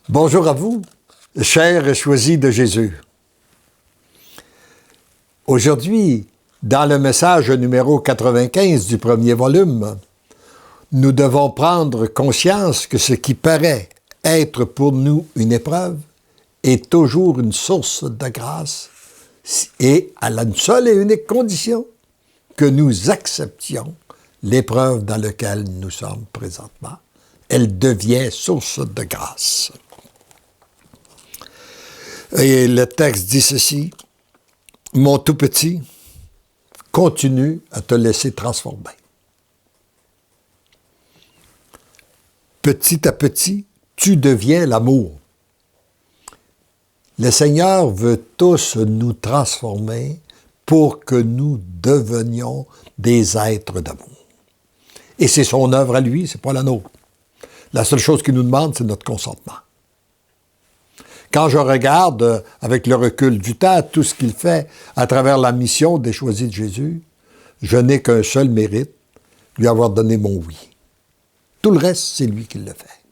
Bonjour à vous, chers et choisis de Jésus. Aujourd'hui, dans le message numéro 95 du premier volume, nous devons prendre conscience que ce qui paraît être pour nous une épreuve est toujours une source de grâce et à la seule et unique condition que nous acceptions l'épreuve dans laquelle nous sommes présentement. Elle devient source de grâce. Et le texte dit ceci: « Mon tout petit, continue à te laisser transformer. Petit à petit, tu deviens l'amour. » Le Seigneur veut tous nous transformer pour que nous devenions des êtres d'amour. Et c'est son œuvre à lui, c'est pas la nôtre. La seule chose qu'il nous demande, c'est notre consentement. Quand je regarde, avec le recul du temps, tout ce qu'il fait à travers la mission des choisis de Jésus, je n'ai qu'un seul mérite, lui avoir donné mon oui. Tout le reste, c'est lui qui le fait.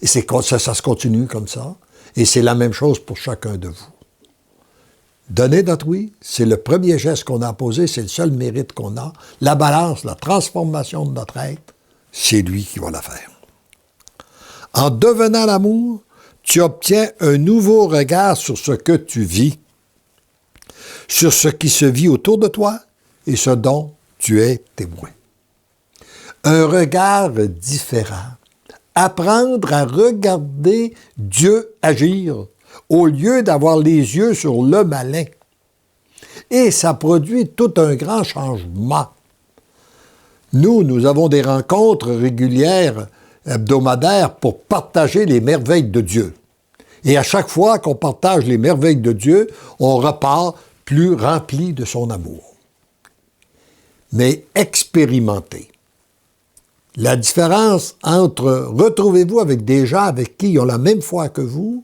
Et ça se continue comme ça. Et c'est la même chose pour chacun de vous. Donner notre oui, c'est le premier geste qu'on a posé, c'est le seul mérite qu'on a. La balance, la transformation de notre être, c'est lui qui va la faire. En devenant l'amour, tu obtiens un nouveau regard sur ce que tu vis, sur ce qui se vit autour de toi et ce dont tu es témoin. Un regard différent. Apprendre à regarder Dieu agir au lieu d'avoir les yeux sur le malin. Et ça produit tout un grand changement. Nous avons des rencontres régulières hebdomadaires pour partager les merveilles de Dieu. Et à chaque fois qu'on partage les merveilles de Dieu, on repart plus rempli de son amour. Mais expérimentez. La différence entre retrouvez-vous avec des gens avec qui ils ont la même foi que vous,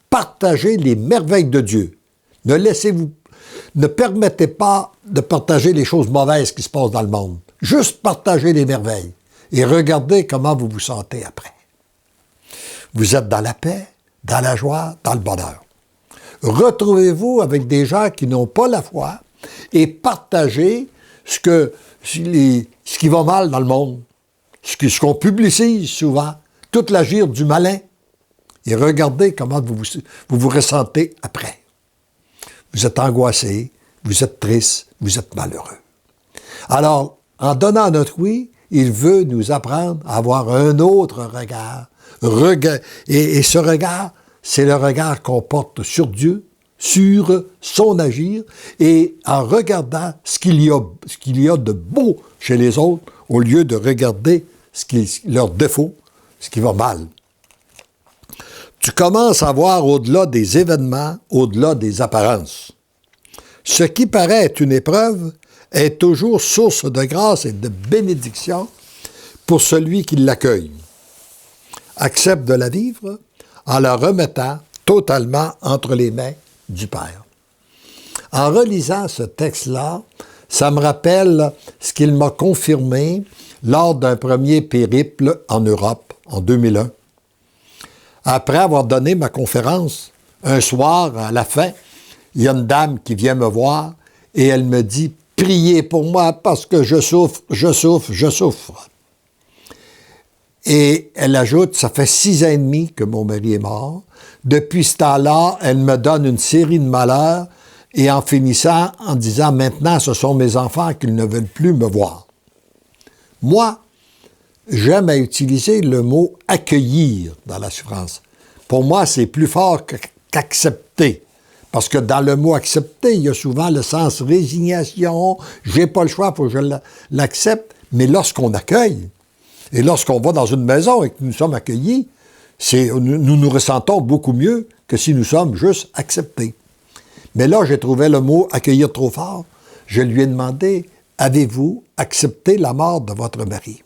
partagez les merveilles de Dieu. Ne permettez pas de partager les choses mauvaises qui se passent dans le monde. Juste partagez les merveilles. Et regardez comment vous vous sentez après. Vous êtes dans la paix, dans la joie, dans le bonheur. Retrouvez-vous avec des gens qui n'ont pas la foi et partagez ce qui va mal dans le monde, ce qu'on publicise souvent, tout l'agir du malin. Et regardez comment vous ressentez après. Vous êtes angoissé, vous êtes triste, vous êtes malheureux. Alors, en donnant notre oui, il veut nous apprendre à avoir un autre regard. Et ce regard, c'est le regard qu'on porte sur Dieu, sur son agir, et en regardant ce qu'il y a de beau chez les autres, au lieu de regarder leurs défauts, ce qui va mal. Tu commences à voir au-delà des événements, au-delà des apparences. Ce qui paraît être une épreuve est toujours source de grâce et de bénédiction pour celui qui l'accueille. Accepte de la vivre en la remettant totalement entre les mains du Père. En relisant ce texte-là, ça me rappelle ce qu'il m'a confirmé lors d'un premier périple en Europe, en 2001. Après avoir donné ma conférence, un soir, à la fin, il y a une dame qui vient me voir et elle me dit « Priez pour moi parce que je souffre, je souffre, je souffre. » Et elle ajoute « Ça fait 6 ans et demi que mon mari est mort. Depuis ce temps-là, elle me donne une série de malheurs et en finissant en disant « Maintenant, ce sont mes enfants qui ne veulent plus me voir. » Moi, j'aime à utiliser le mot « accueillir » dans la souffrance. Pour moi, c'est plus fort qu'accepter. Parce que dans le mot « accepter », il y a souvent le sens « résignation »,« j'ai pas le choix, il faut que je l'accepte ». Mais lorsqu'on accueille, et lorsqu'on va dans une maison et que nous sommes accueillis, nous nous ressentons beaucoup mieux que si nous sommes juste acceptés. Mais là, j'ai trouvé le mot « accueillir » trop fort. Je lui ai demandé « Avez-vous accepté la mort de votre mari ?»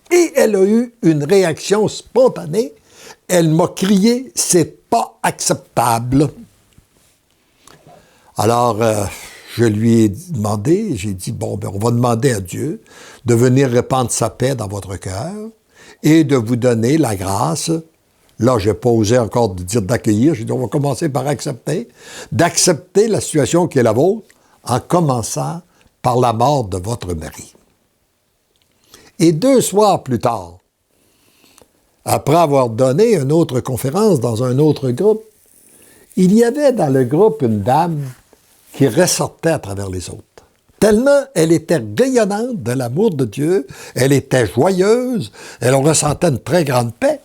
Et elle a eu une réaction spontanée. Elle m'a crié « C'est pas acceptable ». Alors, je lui ai demandé, j'ai dit, bon, on va demander à Dieu de venir répandre sa paix dans votre cœur et de vous donner la grâce Là, je n'ai pas osé encore de dire d'accueillir. J'ai dit, on va commencer par accepter. D'accepter la situation qui est la vôtre en commençant par la mort de votre mari. Et 2 soirs plus tard, après avoir donné une autre conférence dans un autre groupe, il y avait dans le groupe une dame qui ressortait à travers les autres. Tellement elle était rayonnante de l'amour de Dieu, elle était joyeuse, elle ressentait une très grande paix.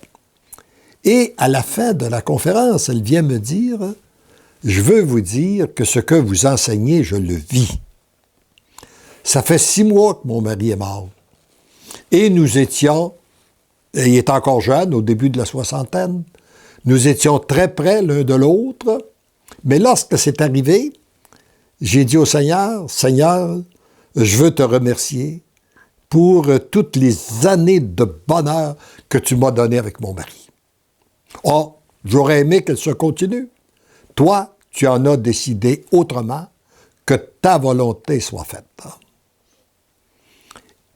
Et à la fin de la conférence, elle vient me dire, « Je veux vous dire que ce que vous enseignez, je le vis. Ça fait 6 mois que mon mari est mort. Et nous étions, il est encore jeune, au début de la soixantaine, nous étions très près l'un de l'autre, mais lorsque c'est arrivé, j'ai dit au Seigneur, « Seigneur, je veux te remercier pour toutes les années de bonheur que tu m'as données avec mon mari. Oh, j'aurais aimé qu'elle se continue. Toi, tu en as décidé autrement, que ta volonté soit faite. »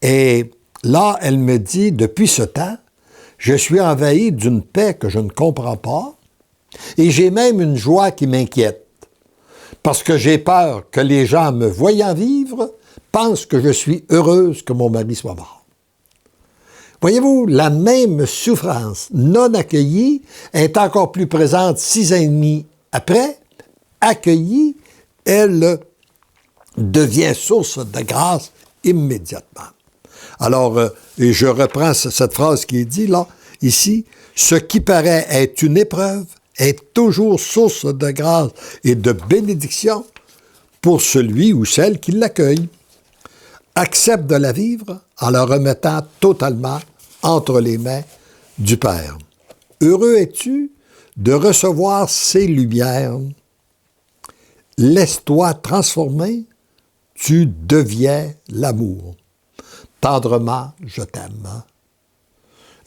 Et là, elle me dit, depuis ce temps, je suis envahi d'une paix que je ne comprends pas et j'ai même une joie qui m'inquiète parce que j'ai peur que les gens, me voyant vivre, pensent que je suis heureuse que mon mari soit mort. Voyez-vous, la même souffrance non accueillie est encore plus présente 6 ans et demi après. Accueillie, elle devient source de grâce immédiatement. Alors, et je reprends cette phrase qui est dit là, ici, « Ce qui paraît être une épreuve est toujours source de grâce et de bénédiction pour celui ou celle qui l'accueille. Accepte de la vivre en la remettant totalement entre les mains du Père. Heureux es-tu de recevoir ces lumières. Laisse-toi transformer, tu deviens l'amour. Tendrement, je t'aime. »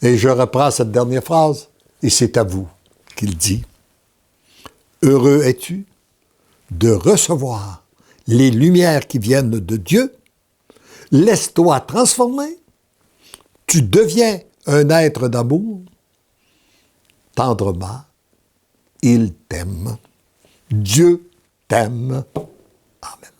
Et je reprends cette dernière phrase, et c'est à vous qu'il dit. Heureux es-tu de recevoir les lumières qui viennent de Dieu. Laisse-toi transformer, tu deviens un être d'amour. Tendrement, il t'aime. Dieu t'aime. Amen.